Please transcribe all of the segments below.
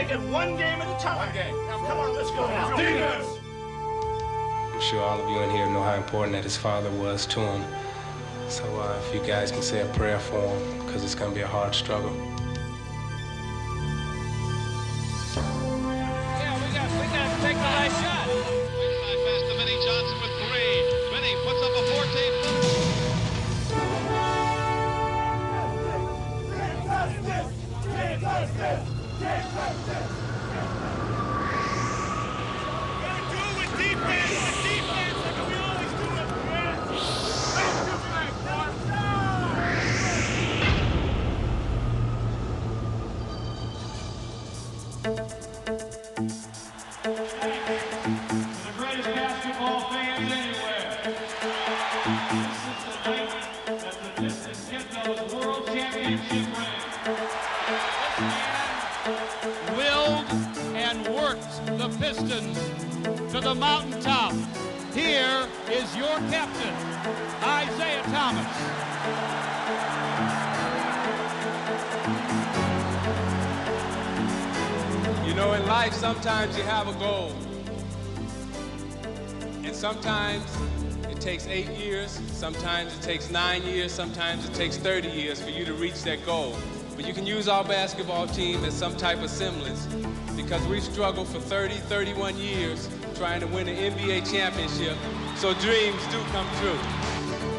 take it one game at a time. One game. Now, come on, let's go now. Defense! I'm sure all of you in here know how important that his father was to him. So if you guys can say a prayer for him, because it's going to be a hard struggle. Yeah, we got to take the last shot. Side pass to Vinnie Johnson with 3. Vinnie puts up a 14. The Pistons to the mountaintop. Here is your captain, Isaiah Thomas. You know, in life, sometimes you have a goal. And sometimes it takes 8 years, sometimes it takes 9 years, sometimes it takes 30 years for you to reach that goal. But you can use our basketball team as some type of semblance, because we've struggled for 30, 31 years trying to win an NBA championship, so dreams do come true.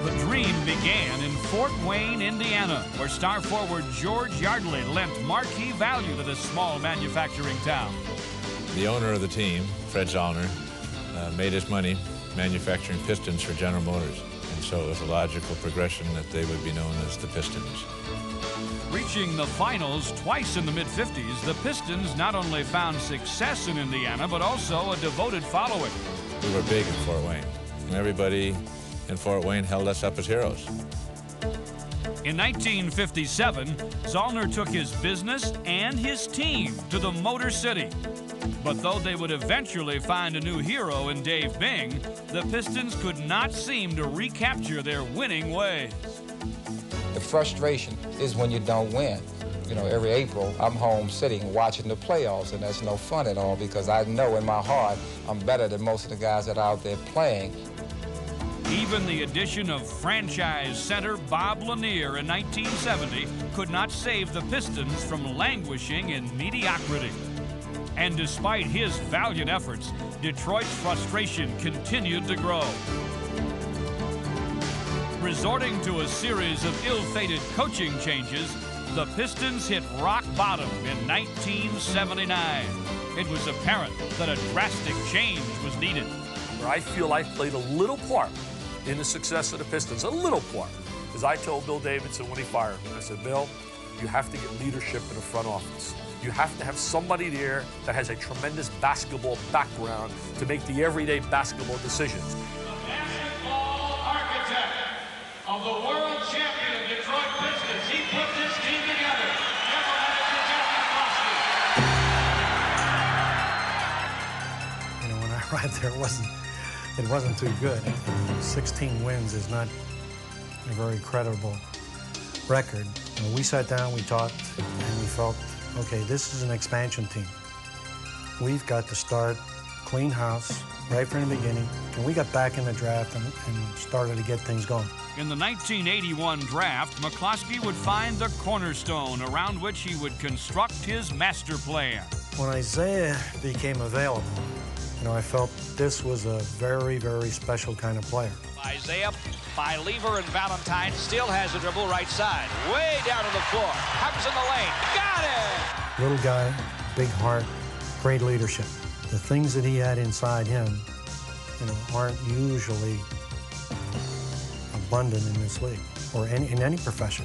The dream began in Fort Wayne, Indiana, where star forward George Yardley lent marquee value to this small manufacturing town. The owner of the team, Fred Zollner, made his money manufacturing pistons for General Motors, and so it was a logical progression that they would be known as the Pistons. Reaching the finals twice in the mid-50s, the Pistons not only found success in Indiana, but also a devoted following. We were big in Fort Wayne. Everybody in Fort Wayne held us up as heroes. In 1957, Zollner took his business and his team to the Motor City. But though they would eventually find a new hero in Dave Bing, the Pistons could not seem to recapture their winning ways. The frustration is when you don't win. You know, every April, I'm home sitting watching the playoffs, and that's no fun at all because I know in my heart I'm better than most of the guys that are out there playing. Even the addition of franchise center Bob Lanier in 1970 could not save the Pistons from languishing in mediocrity. And despite his valiant efforts, Detroit's frustration continued to grow. Resorting to a series of ill-fated coaching changes, the Pistons hit rock bottom in 1979. It was apparent that a drastic change was needed. I feel I played a little part in the success of the Pistons, a little part. As I told Bill Davidson when he fired me, I said, Bill, you have to get leadership in the front office. You have to have somebody there that has a tremendous basketball background to make the everyday basketball decisions. The basketball architect of the world champion Detroit Pistons, he put this team together. Never had a You know, when I arrived there, it wasn't too good. 16 wins is not a very credible record. You know, we sat down, we talked, and we felt, okay, this is an expansion team. We've got to start clean house right from the beginning, and we got back in the draft and started to get things going. In the 1981 draft, McCloskey would find the cornerstone around which he would construct his master plan. When Isaiah became available, you know, I felt this was a very, very special kind of player. Isaiah by Lever and Valentine still has the dribble right side. Way down to the floor. Comes in the lane. Got it! Little guy, big heart, great leadership. The things that he had inside him, you know, aren't usually abundant in this league or in any profession.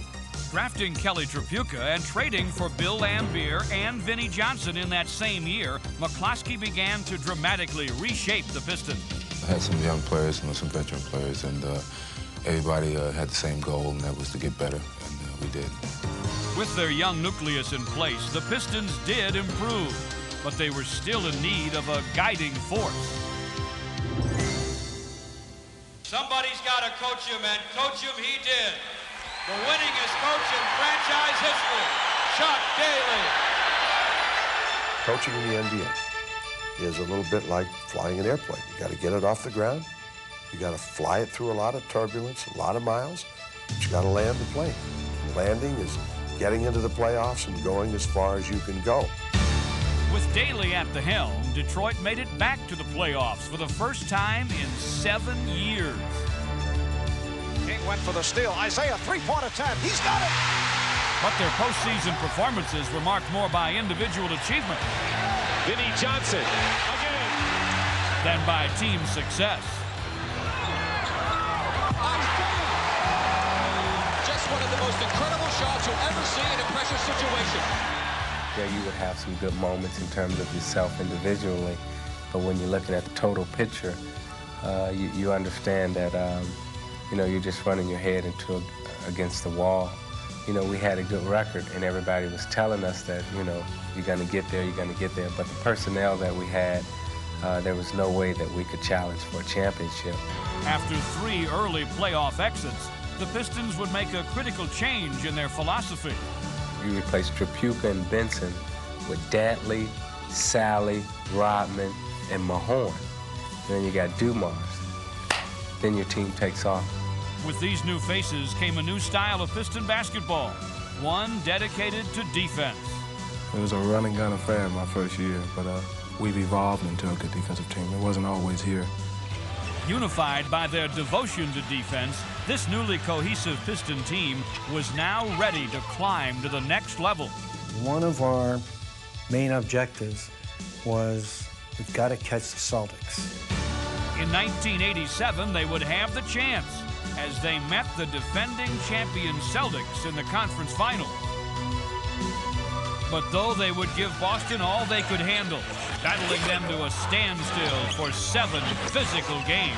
Drafting Kelly Tripucka and trading for Bill Laimbeer and Vinnie Johnson in that same year, McCloskey began to dramatically reshape the Pistons. I had some young players and some veteran players, and everybody had the same goal, and that was to get better, and we did. With their young nucleus in place, the Pistons did improve, but they were still in need of a guiding force. Somebody's got to coach him, and coach him he did. The winningest coach in franchise history, Chuck Daly. Coaching in the NBA is a little bit like flying an airplane. You got to get it off the ground. You got to fly it through a lot of turbulence, a lot of miles, but you got to land the plane. Landing is getting into the playoffs and going as far as you can go. With Daly at the helm, Detroit made it back to the playoffs for the first time in 7 years. King went for the steal. Isaiah, three-point attempt. He's got it. But their postseason performances were marked more by individual achievement Vinnie Johnson again than by team success. Just one of the most incredible shots you'll ever see in a pressure situation. Yeah, you would have some good moments in terms of yourself individually, but when you're looking at the total picture, you understand that you know, you're just running your head against the wall. You know, we had a good record, and everybody was telling us that, you know, you're going to get there, you're going to get there. But the personnel that we had, there was no way that we could challenge for a championship. After 3 early playoff exits, the Pistons would make a critical change in their philosophy. You replace Tripucka and Benson with Dantley, Sally, Rodman, and Mahorn. And then you got Dumars. Then your team takes off. With these new faces came a new style of Piston basketball, one dedicated to defense. It was a run and gun affair my first year, but we've evolved into a good defensive team. It wasn't always here. Unified by their devotion to defense, this newly cohesive Piston team was now ready to climb to the next level. One of our main objectives was we've got to catch the Celtics. In 1987, they would have the chance as they met the defending champion Celtics in the conference finals. But though they would give Boston all they could handle, battling them to a standstill for 7 physical games,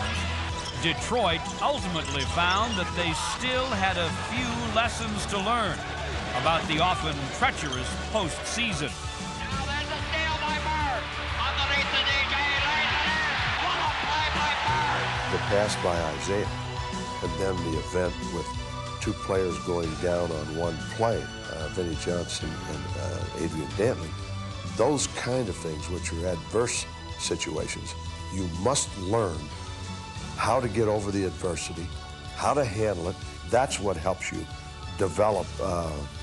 Detroit ultimately found that they still had a few lessons to learn about the often treacherous postseason. Now there's a steal by Bird. Underneath the DJ, lays it in. What a play by Bird. The pass by Isaiah, and then the event with 2 players going down on one play, Vinnie Johnson and Adrian Dantley. Those kind of things, which are adverse situations, you must learn how to get over the adversity, how to handle it. That's what helps you develop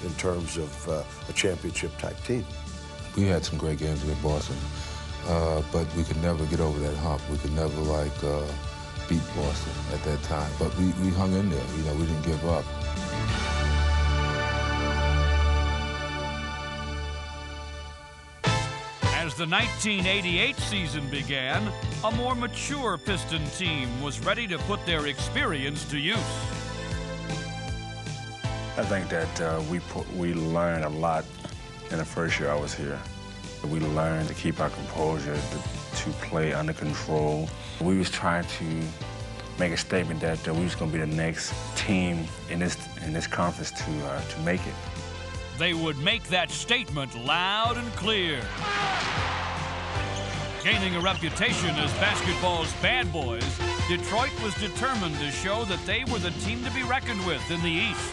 in terms of a championship-type team. We had some great games with Boston, but we could never get over that hump. We could never, like, beat Boston at that time. But we hung in there. You know, we didn't give up. As the 1988 season began, a more mature Piston team was ready to put their experience to use. I think that we learned a lot in the first year I was here. We learned to keep our composure, to play under control. We was trying to make a statement that we was going to be the next team in this conference to make it. They would make that statement loud and clear. Gaining a reputation as basketball's bad boys, Detroit was determined to show that they were the team to be reckoned with in the East.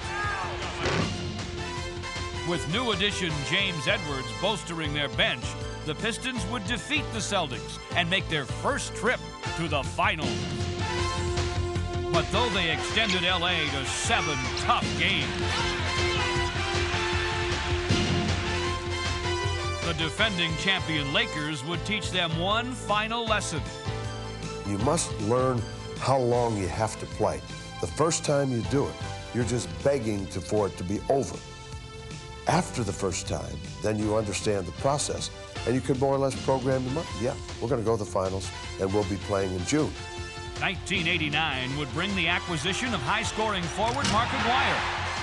With new addition James Edwards bolstering their bench, the Pistons would defeat the Celtics and make their first trip to the finals. But though they extended LA to 7 tough games, the defending champion Lakers would teach them one final lesson. You must learn how long you have to play. The first time you do it, you're just begging for it to be over. After the first time, then you understand the process, and you can more or less program them up. Yeah, we're going to go to the finals, and we'll be playing in June. 1989 would bring the acquisition of high-scoring forward Mark Aguirre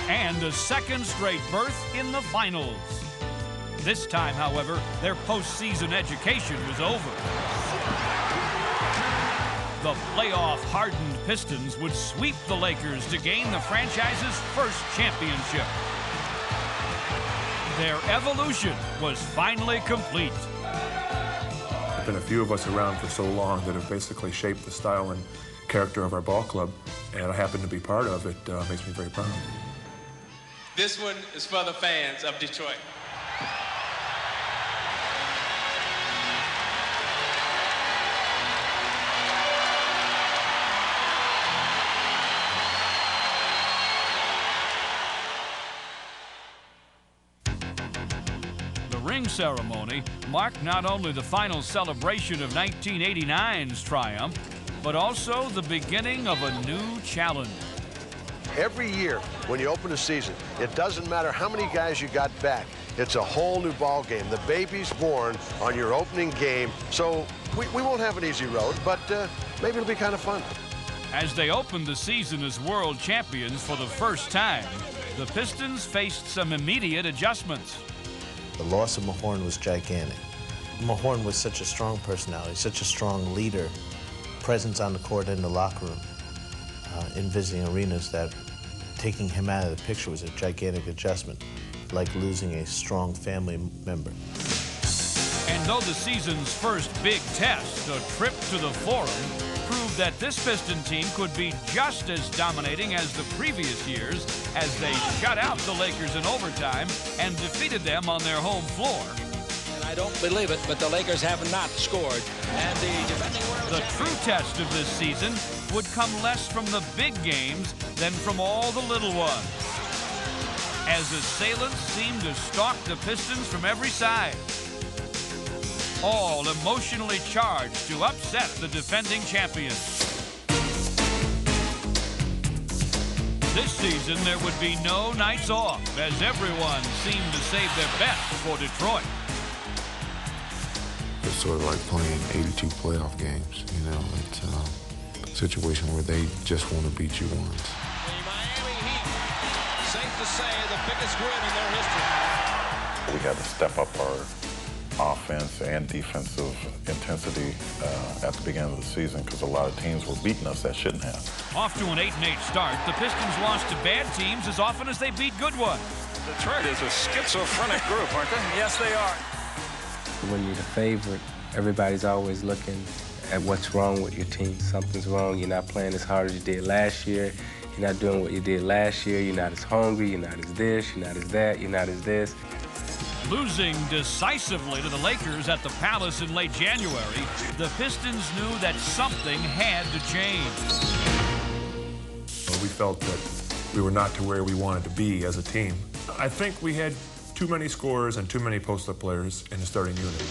and a second straight berth in the finals. This time, however, their postseason education was over. The playoff-hardened Pistons would sweep the Lakers to gain the franchise's first championship. Their evolution was finally complete. There have been a few of us around for so long that have basically shaped the style and character of our ball club, and I happen to be part of it. Makes me very proud. This one is for the fans of Detroit. ring ceremony marked not only the final celebration of 1989's triumph, but also the beginning of a new challenge. Every year when you open a season, it doesn't matter how many guys you got back. It's a whole new ball game. The baby's born on your opening game, so we won't have an easy road, but maybe it'll be kind of fun. As they opened the season as world champions for the first time, the Pistons faced some immediate adjustments. The loss of Mahorn was gigantic. Mahorn was such a strong personality, such a strong leader, presence on the court and the locker room, in visiting arenas, that taking him out of the picture was a gigantic adjustment, like losing a strong family member. And though the season's first big test, a trip to the Forum, proved that this Piston team could be just as dominating as the previous years as they shut out the Lakers in overtime and defeated them on their home floor. And I don't believe it, but the Lakers have not scored. And the true test of this season would come less from the big games than from all the little ones, as assailants seemed to stalk the Pistons from every side, all emotionally charged to upset the defending champions. This season, there would be no nights off, as everyone seemed to save their best for Detroit. It's sort of like playing 82 playoff games, you know. It's a situation where they just want to beat you once. the Miami Heat, safe to say, the biggest win in their history. We had to step up our offense and defensive intensity at the beginning of the season because a lot of teams were beating us that shouldn't have. Off to an 8-8 start, the Pistons lost to bad teams as often as they beat good ones. Detroit is a schizophrenic group, aren't they? Yes, they are. When you're the favorite, everybody's always looking at what's wrong with your team. Something's wrong. You're not playing as hard as you did last year. You're not doing what you did last year. You're not as hungry. You're not as this. You're not as that. You're not as this. Losing decisively to the Lakers at the Palace in late January, the Pistons knew that something had to change. We felt that we were not to where we wanted to be as a team. I think we had too many scorers and too many post-up players in the starting unit.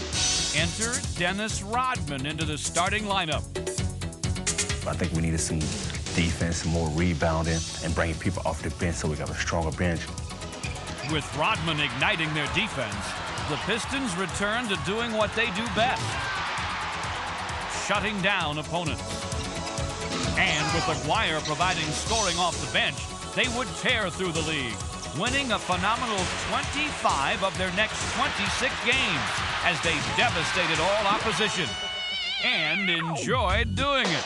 Enter Dennis Rodman into the starting lineup. I think we needed some defense, some more rebounding, and bringing people off the bench so we got a stronger bench. With Rodman igniting their defense, the Pistons return to doing what they do best, shutting down opponents. And with Aguirre providing scoring off the bench, they would tear through the league, winning a phenomenal 25 of their next 26 games as they devastated all opposition and enjoyed doing it.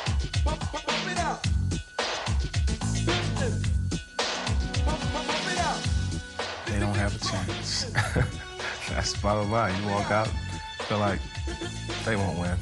They don't have a chance. That's the bottom line. You walk out, feel like they won't win.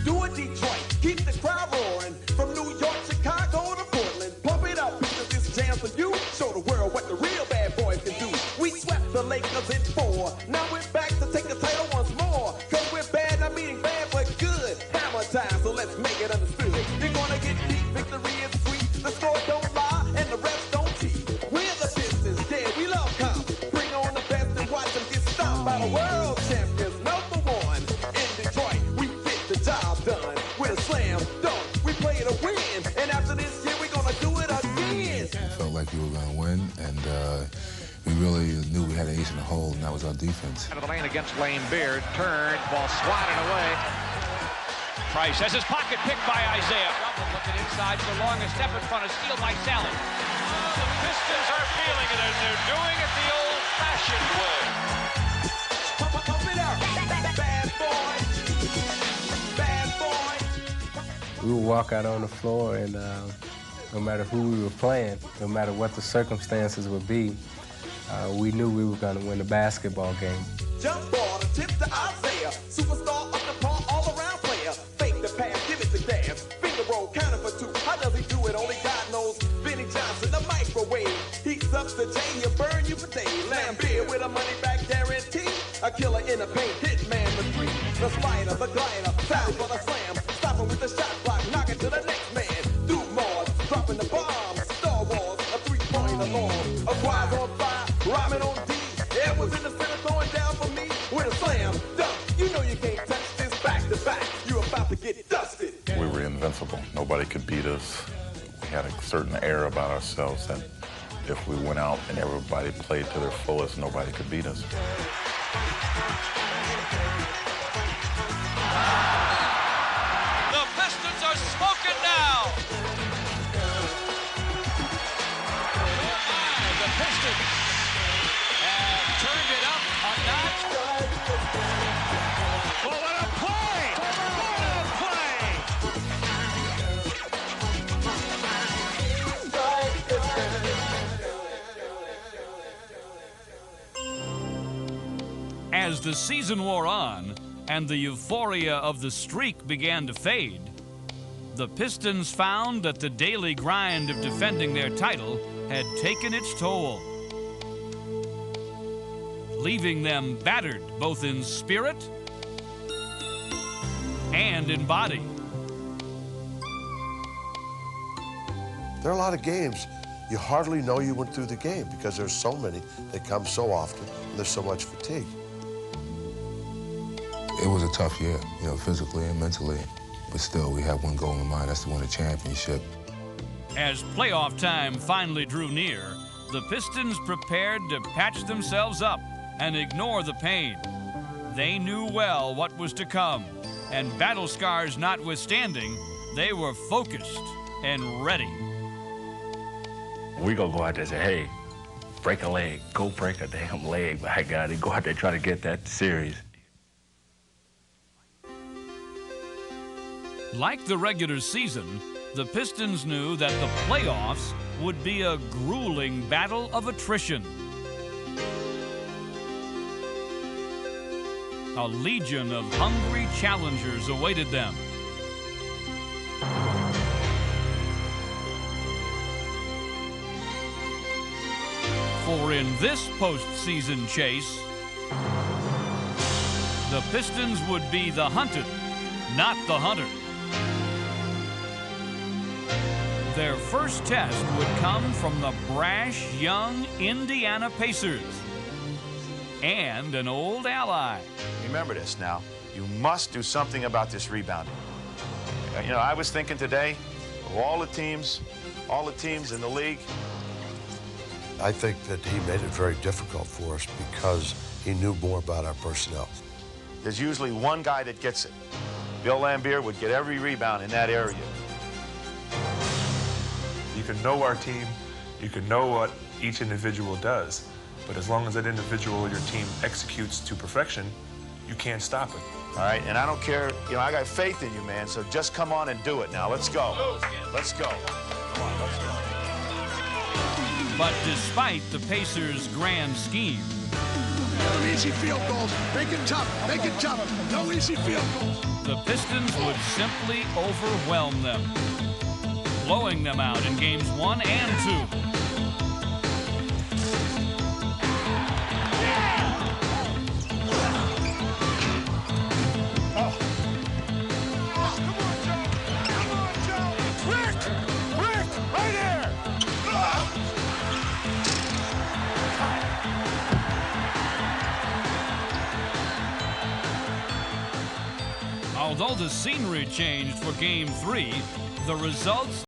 Do it, Detroit. Keep the crowd roaring. From New York, Chicago to Portland. Pump it up because this jam for you. Show the world what the real bad boys can do. We swept the Lakers in 4. Now we're back to take the title once more. Cause we're bad, not meaning bad, but good. Hammer time, so let's make it understood. You're gonna get deep, victory is sweet. The score don't lie, and the refs don't cheat. We're the Pistons, yeah, we love comp. Bring on the best and watch them get stomped by the world champions. #1 in Detroit, we get the job done. With a slam dunk, we play to win. And after this year, we're gonna do it again. We felt like we were going to win, and we really knew we had an ace in the hole, and that was our defense. Out of the lane against Lane Beard. Turned, ball swatted away. Price has his pocket picked by Isaiah. Looking inside for long, a step in front, a steal by Sally. The Pistons are feeling it, and they're doing it the old-fashioned way. Pump it up, bad boy, bad boy. We would walk out on the floor, and no matter who we were playing, no matter what the circumstances would be, we knew we were going to win the basketball game. Jump ball, the tip to Isaiah. Superstar up the ball, all around player. Fake the pass, give it to dance. Finger roll, counter for 2. How does he do it? Only God knows. Benny Johnson, the microwave. Heats up the J, he'll burn you for days. Lambeer with a money back guarantee. A killer in the paint, hitman the 3. The spider, the glider, foul for the slam. Stop him with the shot block, knock it to the next man. Do more, dropping the bomb. Star Wars, a 3-pointer long. Aguirre on fire. impossible. Nobody could beat us. We had a certain air about ourselves that if we went out and everybody played to their fullest, nobody could beat us. The Pistons are smoking now. The Pistons have turned it up a notch. Well, what a play! As the season wore on and the euphoria of the streak began to fade, the Pistons found that the daily grind of defending their title had taken its toll, leaving them battered both in spirit and in body. There are a lot of games you hardly know you went through the game because there's so many that come so often and there's so much fatigue. It was a tough year, you know, physically and mentally. But still, we had one goal in mind, that's to win a championship. As playoff time finally drew near, the Pistons prepared to patch themselves up and ignore the pain. They knew well what was to come, and battle scars notwithstanding, they were focused and ready. We gonna go out there and say, hey, break a leg, go break a damn leg, my God, and go out there and try to get that series. Like the regular season, the Pistons knew that the playoffs would be a grueling battle of attrition. A legion of hungry challengers awaited them. For in this postseason chase, the Pistons would be the hunted, not the hunter. Their first test would come from the brash, young Indiana Pacers and an old ally. Remember this now. You must do something about this rebounding. You know, I was thinking today of all the teams in the league. I think that he made it very difficult for us because he knew more about our personnel. There's usually one guy that gets it. Bill Laimbeer would get every rebound in that area. You can know our team, you can know what each individual does, but as long as that individual or your team executes to perfection, you can't stop it. All right, and I don't care, you know, I got faith in you, man, so just come on and do it now. Let's go. Let's go. Come on, let's go. But despite the Pacers' grand scheme, no easy field goals. Make it tough. Make it tough. No easy field goals. The Pistons would simply overwhelm them, blowing them out in games 1 and 2. Although the scenery changed for Game 3, the results